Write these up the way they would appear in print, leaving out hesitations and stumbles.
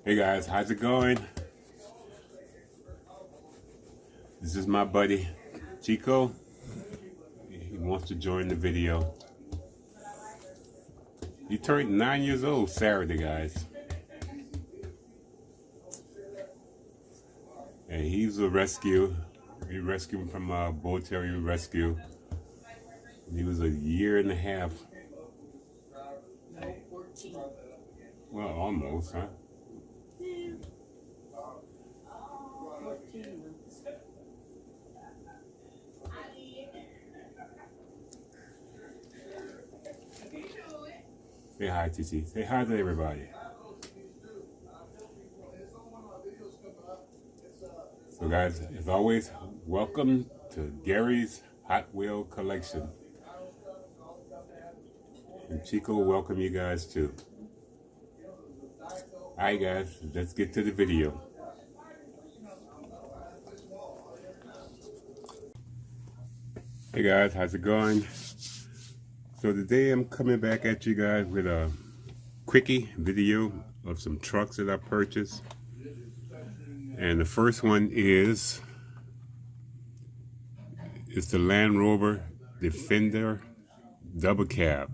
Hey guys, how's it going? This is my buddy Chico. He wants to join the video. He turned 9 years old Saturday, guys. And he's a rescue. We rescued him from a bull terrier rescue. He was a year and a half. Well, almost, huh? Say hi, Titi. Say hi to everybody. So guys, as always, welcome to Gary's Hot Wheel Collection. And Chico will welcome you guys too. Alright guys, let's get to the video. Hey guys, how's it going? So today I'm coming back at you guys with a quickie video of some trucks that I purchased. And the first one is the Land Rover Defender Double Cab.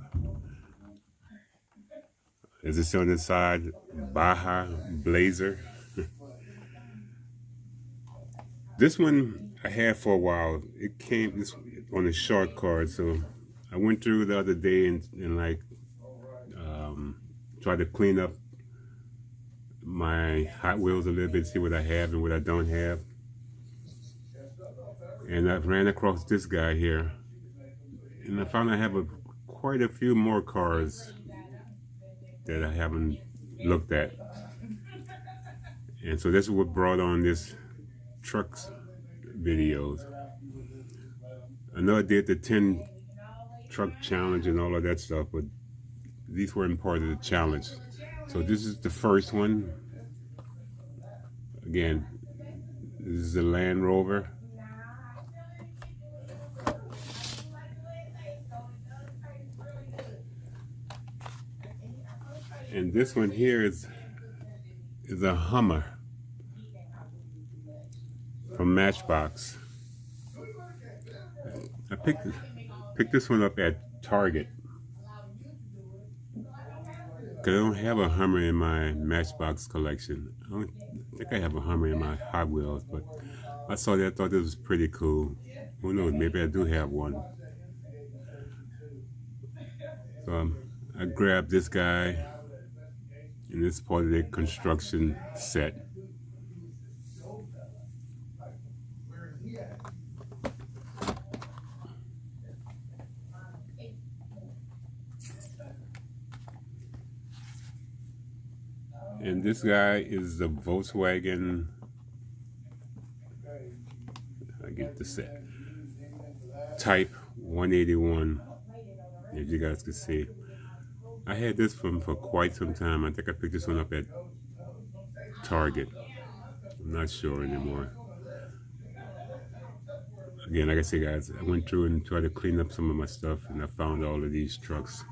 As it's on the side, Baja Blazer. This one I had for a while. It came on a short card, so I went through the other day and like tried to clean up my Hot Wheels a little bit, see what I have and what I don't have. And I ran across this guy here, and I found I have quite a few more cars that I haven't looked at. And so this is what brought on this trucks videos. I know I did the 10 truck challenge and all of that stuff, but these weren't part of the challenge. So this is the first one. Again, this is the Land Rover. And this one here is a Hummer from Matchbox. I picked this one up at Target. Cause I don't have a Hummer in my Matchbox collection. I think I have a Hummer in my Hot Wheels, but I saw that, I thought this was pretty cool. Who knows, maybe I do have one. So I grabbed this guy, and it's part of the construction set. And this guy is the Volkswagen, I get the set, Type 181, as you guys can see. I had this one for quite some time. I think I picked this one up at Target. I'm not sure anymore. Again, like I say guys, I went through and tried to clean up some of my stuff, and I found all of these trucks.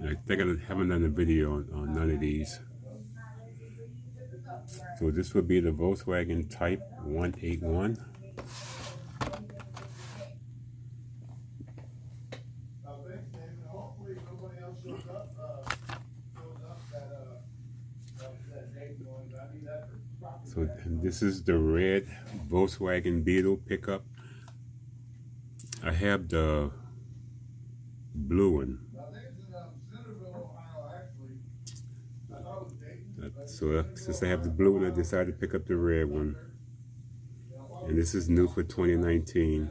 And I think I haven't done a video on none of these. So this would be the Volkswagen Type 181. So this is the red Volkswagen Beetle pickup. I have the blue one. So since I have the blue one, I decided to pick up the red one. And this is new for 2019.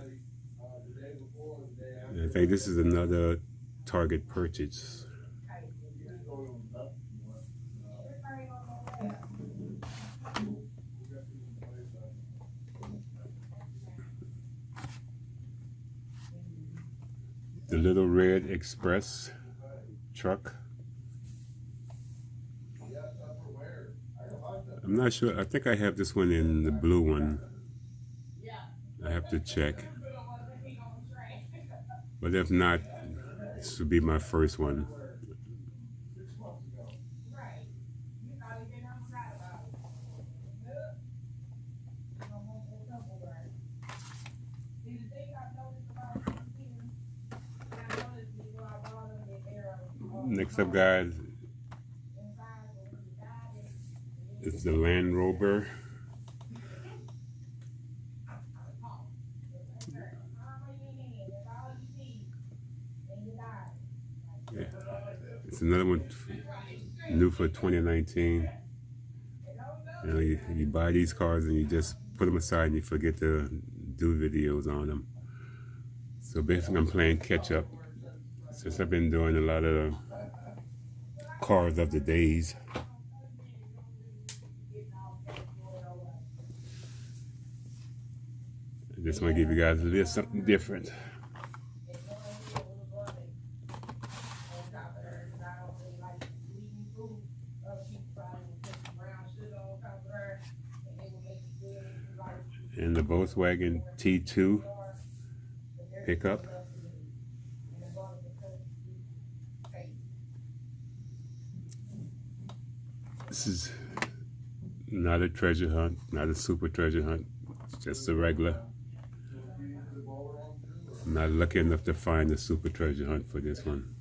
And I think this is another Target purchase. The little red Express truck. I'm not sure. I think I have this one in the blue one. I have to check. But if not, this would be my first one. Next up, guys, is the Land Rover. Yeah. It's another one new for 2019. You know, you buy these cars and you just put them aside and you forget to do videos on them. So basically I'm playing catch up since I've been doing a lot of cars of the days. I just want to give you guys a little something different. And the Volkswagen T2 pickup. This is not a treasure hunt, not a super treasure hunt, it's just a regular. I'm not lucky enough to find a super treasure hunt for this one.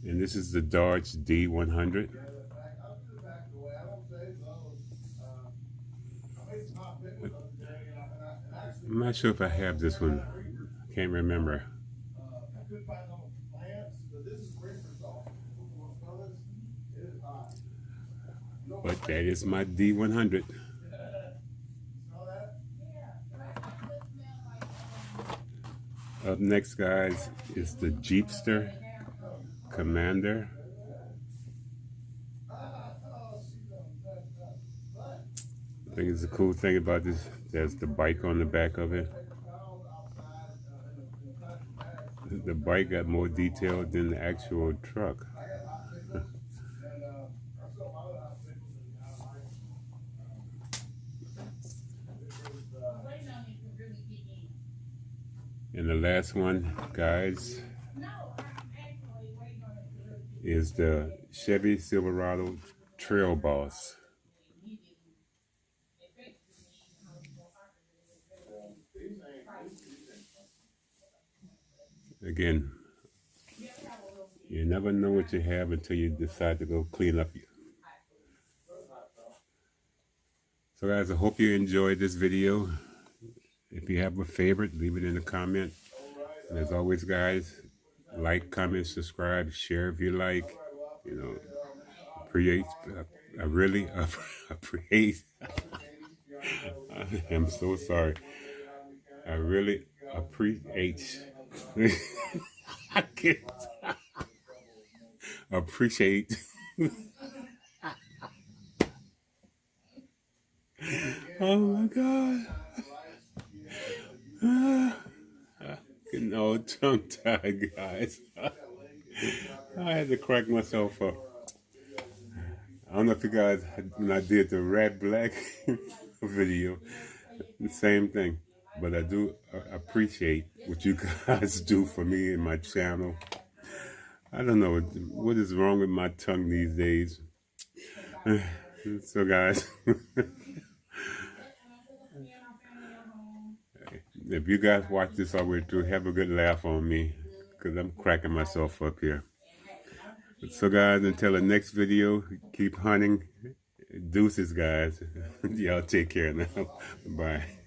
And this is the Dodge D100. I'm not sure if I have this one. I can't remember. But that is my D100. Up next, guys, is the Jeepster Commander. I think it's a cool thing about this. There's the bike on the back of it. The bike got more detail than the actual truck. And the last one, guys, is the Chevy Silverado Trail Boss. Again, you never know what you have until you decide to go clean up. So guys, I hope you enjoyed this video. If you have a favorite, leave it in the comment. And as always, guys, like, comment, subscribe, share if you like. You know, I really appreciate. I'm so sorry. I really appreciate. I can't appreciate. Oh my God. Getting all tongue tied, guys. I had to crack myself up. I don't know if you guys, when I did the Red Black video, the same thing. But I do appreciate what you guys do for me and my channel. I don't know what is wrong with my tongue these days. So guys, if you guys watch this all the way through, have a good laugh on me, because I'm cracking myself up here. So guys, until the next video, keep hunting. Deuces, guys. Y'all take care now. Bye.